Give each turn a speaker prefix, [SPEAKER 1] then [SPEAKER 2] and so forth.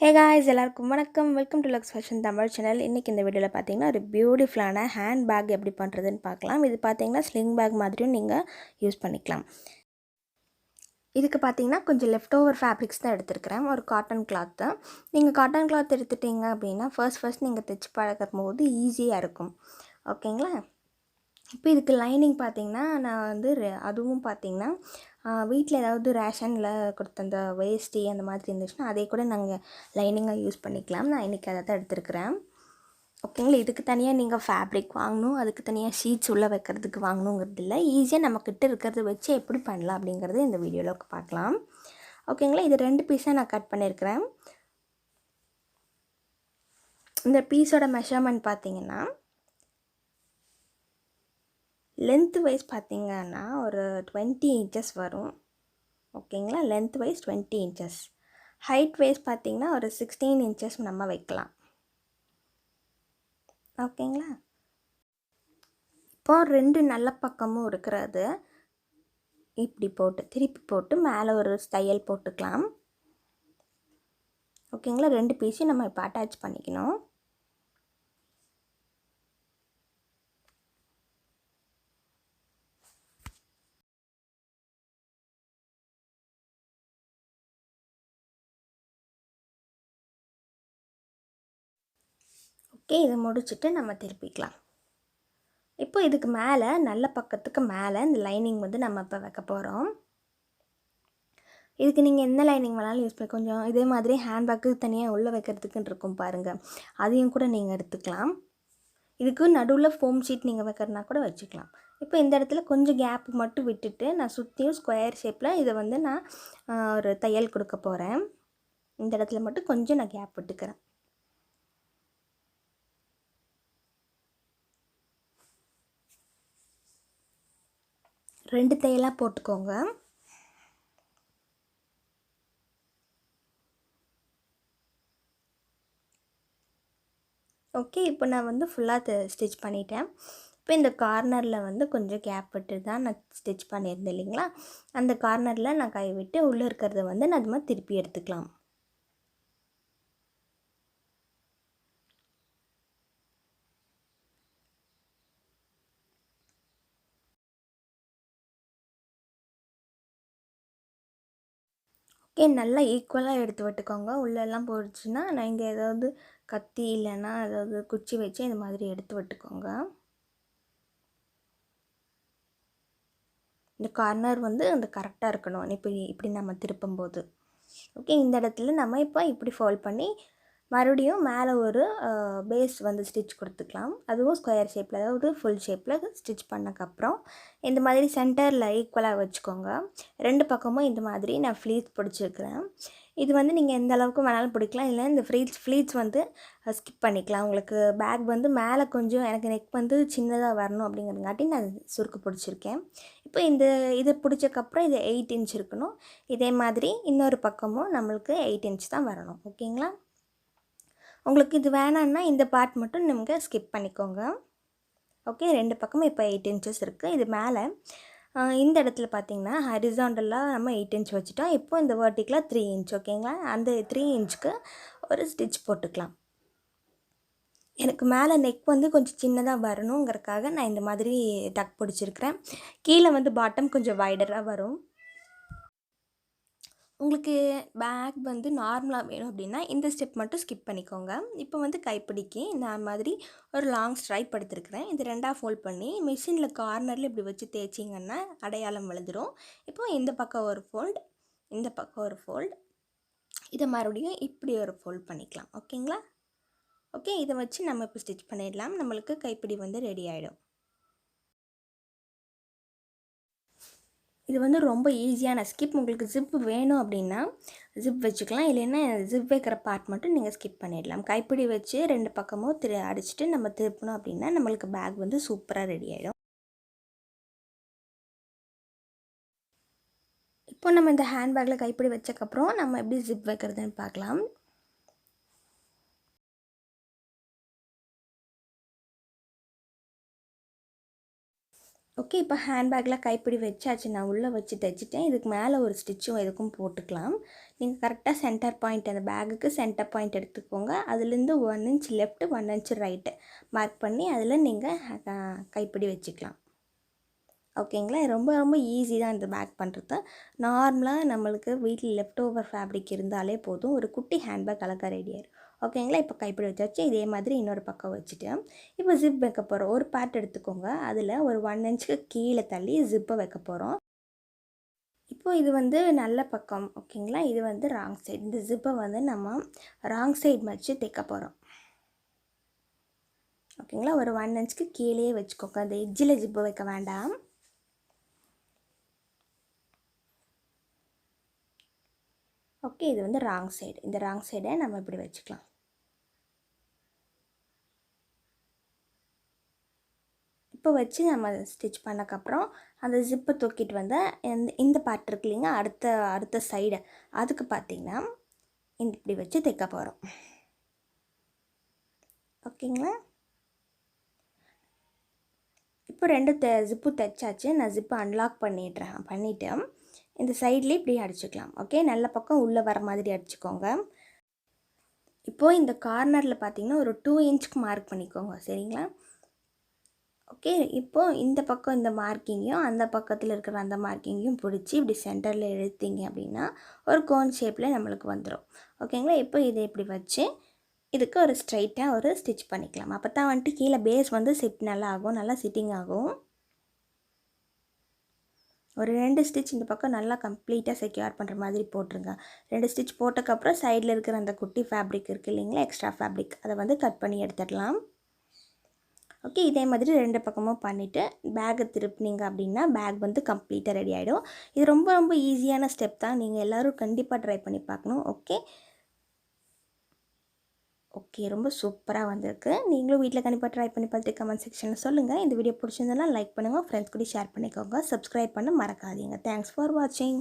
[SPEAKER 1] Hey guys, எல்லாருக்கும் வணக்கம். Welcome to Lux fashion Tamil channel. இன்றைக்கி இந்த வீடியோவில் பார்த்தீங்கன்னா ஒரு பியூட்டிஃபுல்லான ஹேண்ட் பேக் எப்படி பண்ணுறதுன்னு பார்க்கலாம். இது பார்த்தீங்கன்னா ஸ்லிங் பேக் மாதிரியும் நீங்கள் யூஸ் பண்ணிக்கலாம். இதுக்கு பார்த்தீங்கன்னா கொஞ்சம் லெஃப்ட் ஓவர் ஃபேப்ரிக்ஸ் தான் எடுத்துருக்கிறேன். ஒரு காட்டன் கிளாத்து. நீங்கள் காட்டன் கிளாத் எடுத்துட்டிங்க அப்படின்னா ஃபர்ஸ்ட் நீங்கள் தைச்சி பழகும் போது ஈஸியாக இருக்கும். ஓகேங்களா? இப்போ இதுக்கு லைனிங் பார்த்திங்கன்னா நான் வந்து அதுவும் பார்த்திங்கன்னா வீட்டில் ஏதாவது ரேஷனில் கொடுத்த அந்த வேஸ்ட்டி அந்த மாதிரி இருந்துச்சுன்னா அதை கூட நாங்கள் லைனிங்காக யூஸ் பண்ணிக்கலாம். நான் இன்றைக்கி அதை தான் எடுத்துருக்கிறேன். ஓகேங்களா? இதுக்கு தனியாக நீங்கள் ஃபேப்ரிக் வாங்கணும், அதுக்கு தனியாக ஷீட்ஸ் உள்ளே வைக்கிறதுக்கு வாங்கணுங்கிறது இல்லை. ஈஸியாக நம்மக்கிட்ட இருக்கிறத வச்சு எப்படி பண்ணலாம் அப்படிங்கிறது இந்த வீடியோவில் பார்க்கலாம். ஓகேங்களா? இது 2 பீஸாக நான் கட் பண்ணியிருக்கிறேன். இந்த பீஸோட மெஷர்மெண்ட் பார்த்திங்கன்னா லென்த் வைஸ் பார்த்திங்கன்னா ஒரு 20 இன்ச்சஸ் வரும். ஓகேங்களா? Length wise 20 inches. Height wise பார்த்திங்கன்னா ஒரு 16 இன்ச்சஸ் நம்ம வைக்கலாம். ஓகேங்களா? இப்போ 2 நல்ல பக்கமும் இருக்கிறது இப்படி போட்டு திருப்பி போட்டு மேலே ஒரு தையல் போட்டுக்கலாம். ஓகேங்களா? 2 பீஸையும் நம்ம இப்போ அட்டாச் பண்ணிக்கணும். ஓகே, இதை முடிச்சுட்டு நம்ம திருப்பிக்கலாம். இப்போ இதுக்கு மேலே நல்ல பக்கத்துக்கு மேலே இந்த லைனிங் வந்து நம்ம இப்போ வைக்க போகிறோம். இதுக்கு நீங்கள் எந்த லைனிங் வேணாலும் யூஸ் பண்ணி கொஞ்சம் இதே மாதிரி ஹேண்ட்பேக்கு தனியாக உள்ளே வைக்கிறதுக்குன்னு இருக்கும் பாருங்கள், அதையும் கூட நீங்கள் எடுத்துக்கலாம். இதுக்கு நடுவில் ஃபோம் ஷீட் நீங்கள் வைக்கிறதுனா கூட வச்சுக்கலாம். இப்போ இந்த இடத்துல கொஞ்சம் கேப் மட்டும் விட்டுட்டு நான் சுற்றியும் ஸ்கொயர் ஷேப்பில் இதை வந்து நான் ஒரு தையல் கொடுக்க போகிறேன். இந்த இடத்துல மட்டும் கொஞ்சம் நான் கேப் விட்டுக்கிறேன். ரெண்டு தையலாக போட்டுக்கோங்க. ஓகே, இப்போ நான் வந்து ஃபுல்லாக ஸ்டிச் பண்ணிட்டேன். இப்போ இந்த கார்னரில் வந்து கொஞ்சம் கேப் விட்டு தான் நான் ஸ்டிச் பண்ணியிருந்தேன் இல்லைங்களா? அந்த கார்னரில் நான் கை விட்டு உள்ளே இருக்கிறத வந்து நான் அது மாதிரி திருப்பி எடுத்துக்கலாம். ஓகே, நல்லா ஈக்குவலாக எடுத்து விட்டுக்கோங்க. உள்ளெல்லாம் போயிடுச்சுன்னா நான் இங்கே ஏதாவது கத்தி இல்லைன்னா ஏதாவது குச்சி வச்சு இந்த மாதிரி எடுத்து விட்டுக்கோங்க. இந்த கார்னர் வந்து அந்த கரெக்டாக இருக்கணும் இப்படி நம்ம திருப்பும்போது. ஓகே, இந்த இடத்துல நம்ம இப்போ இப்படி ஃபோல்ட் பண்ணி மறுபடியும் மேலே ஒரு பேஸ் வந்து ஸ்டிச் கொடுத்துக்கலாம். அதுவும் ஸ்கொயர் ஷேப்பில், அதாவது ஃபுல் ஷேப்பில் ஸ்டிச் பண்ணக்கப்புறம் இந்த மாதிரி சென்டரில் ஈக்குவலாக வச்சுக்கோங்க. 2 பக்கமும் இந்த மாதிரி நான் ஃப்ளீட்ஸ் பிடிச்சிருக்கிறேன். இது வந்து நீங்கள் எந்த அளவுக்கு வேணாலும் பிடிக்கலாம், இல்லை இந்த ஃப்ளீட்ஸ் வந்து ஸ்கிப் பண்ணிக்கலாம். உங்களுக்கு பேக் வந்து மேலே கொஞ்சம் எனக்கு நெக் வந்து சின்னதாக வரணும் அப்படிங்கிறதுங்காட்டி நான் சுருக்கு பிடிச்சிருக்கேன். இப்போ இதை பிடிச்சக்கப்புறம் இது 8 இன்ச் இருக்கணும். இதே மாதிரி இன்னொரு பக்கமும் நம்மளுக்கு 8 இன்ச் தான் வரணும். ஓகேங்களா? உங்களுக்கு இது வேணான்னா இந்த பார்ட் மட்டும் நீங்கள் ஸ்கிப் பண்ணிக்கோங்க. ஓகே, 2 பக்கமும் இப்போ 8 இன்ச்சஸ் இருக்குது. இது மேலே இந்த இடத்துல பார்த்திங்கன்னா ஹரிசாண்டலாக நம்ம 8 இன்ச் வச்சுட்டோம். இப்போ இந்த வெர்டிக்கலாக 3 இன்ச். ஓகேங்களா? அந்த 3 இன்ச்சுக்கு ஒரு ஸ்டிச் போட்டுக்கலாம். எனக்கு மேலே நெக் வந்து கொஞ்சம் சின்னதாக வரணுங்கிறதுக்காக நான் இந்த மாதிரி டக் பிடிச்சிருக்கிறேன். கீழே வந்து பாட்டம் கொஞ்சம் வைடராக வரும். உங்களுக்கு பேக் வந்து நார்மலாக வேணும் அப்படின்னா இந்த ஸ்டெப் மட்டும் ஸ்கிப் பண்ணிக்கோங்க. இப்போ வந்து கைப்பிடிக்கு நான் மாதிரி ஒரு லாங் ஸ்ட்ரைப் எடுத்துருக்கிறேன். இது 2ஆக ஃபோல்ட் பண்ணி மிஷினில் கார்னரில் இப்படி வச்சு தேய்ச்சிங்கன்னா அடையாளம் விழுந்துடும். இப்போது இந்த பக்கம் ஒரு ஃபோல்டு, இந்த பக்கம் ஒரு ஃபோல்டு, இதை மறுபடியும் இப்படி ஒரு ஃபோல்ட் பண்ணிக்கலாம். ஓகேங்களா? ஓகே, இதை வச்சு நம்ம இப்போ ஸ்டிச் பண்ணிடலாம். நம்மளுக்கு கைப்பிடி வந்து ரெடி ஆகிடும். இது வந்து ரொம்ப ஈஸியான ஸ்கிப். உங்களுக்கு ஜிப் வேணும் அப்படின்னா ஜிப் வச்சுக்கலாம், இல்லைன்னா ஜிப் வைக்கிற பார்ட் மட்டும் நீங்கள் ஸ்கிப் பண்ணிடலாம். கைப்பிடி வச்சு 2 பக்கமும் அடிச்சுட்டு நம்ம திருப்பணும் அப்படின்னா நம்மளுக்கு பேக் வந்து சூப்பராக ரெடி ஆகிடும். இப்போ நம்ம இந்த ஹேண்ட்பேக்கில் கைப்பிடி வச்சக்கப்புறம் நம்ம எப்படி ஜிப் வைக்கிறதுன்னு பார்க்கலாம். ஓகே, இப்போ ஹேண்ட்பேக்கில் கைப்பிடி வச்சாச்சு. நான் உள்ளே வச்சு தைச்சிட்டேன். இதுக்கு மேலே ஒரு ஸ்டிச்சும் எதுக்கும் போட்டுக்கலாம். நீங்கள் கரெக்டாக சென்டர் பாயிண்ட் அந்த பேக்குக்கு சென்டர் பாயிண்ட் எடுத்துக்கோங்க. அதுலேருந்து 1 inch left 1 inch right mark பண்ணி அதில் நீங்கள் கைப்பிடி வச்சுக்கலாம். ஓகேங்களா? ரொம்ப ரொம்ப ஈஸி தான் இந்த பேக் பண்ணுறது. நார்மலாக நம்மளுக்கு வீட்டில் லெஃப்ட் ஓவர் ஃபேப்ரிக் இருந்தாலே போதும், ஒரு குட்டி ஹேண்ட்பேக் அழகாக ரெடி ஆயிடும். ஓகேங்களா? இப்போ கைப்பிடி வச்சாச்சு. இதே மாதிரி இன்னொரு பக்கம் வச்சுட்டு இப்போ ஜிப் வைக்க போகிறோம். ஒரு பார்ட் எடுத்துக்கோங்க. அதில் ஒரு 1 இன்ச்சுக்கு கீழே தள்ளி ஜிப்பை வைக்க போகிறோம். இப்போ இது வந்து நல்ல பக்கம். ஓகேங்களா? இது வந்து ராங் சைடு. இந்த ஜிப்பை வந்து நம்ம ராங் சைடு வச்சு தைக்க போகிறோம். ஓகேங்களா? ஒரு 1 இன்ச்சுக்கு கீழே வச்சுக்கோங்க. அந்த எட்ஜில் ஜிப்பை வைக்க வேண்டாம். ஓகே, இது வந்து ராங் சைடு. இந்த ராங் சைடை நம்ம இப்படி வச்சுக்கலாம். இப்போ வச்சு நம்ம ஸ்டிச் பண்ணக்கப்புறம் அந்த ஜிப்பை தூக்கிட்டு வந்து இந்த பார்ட் இருக்கு இல்லைங்க, அடுத்த சைடு அதுக்கு பார்த்திங்கன்னா இப்படி வச்சு தைக்க போகிறோம். ஓகேங்களா? இப்போ 2 ஜிப்பு தைச்சாச்சு. நான் ஜிப்பை அன்லாக் பண்ணிவிட்டு இந்த சைட்லேயே இப்படி அடிச்சுக்கலாம். ஓகே, நல்ல பக்கம் உள்ளே வர மாதிரி அடிச்சுக்கோங்க. இப்போது இந்த கார்னரில் பார்த்திங்கன்னா ஒரு 2 இன்ச்சுக்கு மார்க் பண்ணிக்கோங்க. சரிங்களா? ஓகே, இப்போது இந்த பக்கம் இந்த மார்க்கிங்கையும் அந்த பக்கத்தில் இருக்கிற அந்த மார்க்கிங்கையும் பிடிச்சி இப்படி சென்டரில் இழுத்தீங்க அப்படின்னா ஒரு கோன் ஷேப்பில் நம்மளுக்கு வந்துடும். ஓகேங்களா? இப்போ இதை இப்படி வச்சு இதுக்கு ஒரு ஸ்ட்ரைட்டாக ஒரு ஸ்டிச் பண்ணிக்கலாம். அப்போ தான் வந்துட்டு கீழே பேஸ் வந்து நல்லா ஆகும், நல்லா சிட்டிங் ஆகும். ஒரு 2 ஸ்டிச் இந்த பக்கம் நல்லா கம்ப்ளீட்டாக செக்யூர் பண்ணுற மாதிரி போட்டுருங்க. 2 ஸ்டிச் போட்டதுக்கப்புறம் சைடில் இருக்கிற அந்த குட்டி ஃபேப்ரிக் இருக்குது இல்லைங்களா, எக்ஸ்ட்ரா ஃபேப்ரிக், அதை வந்து கட் பண்ணி எடுத்துடலாம். ஓகே, இதே மாதிரி 2 பக்கமும் பண்ணிவிட்டு பேக்கை திருப்பினீங்க அப்படின்னா பேக் வந்து கம்ப்ளீட்டாக ரெடி ஆகிடும். இது ரொம்ப ரொம்ப ஈஸியான ஸ்டெப் தான். நீங்கள் எல்லோரும் கண்டிப்பாக ட்ரை பண்ணி பார்க்கணும். ஓகே, ரொம்ப சூப்பராக வந்திருக்கு. நீங்களும் வீட்டில் கண்டிப்பாக ட்ரை பண்ணி பார்த்துட்டு கமெண்ட் செக்ஷனில் சொல்லுங்கள். இந்த வீடியோ பிடிச்சிருந்தெல்லாம் லைக் பண்ணுங்கள், ஃப்ரெண்ட்ஸ் கூட ஷேர் பண்ணிக்கோங்க, சப்ஸ்கிரைப் பண்ண மறக்காதீங்க. தேங்க்ஸ் ஃபார் வாட்சிங்.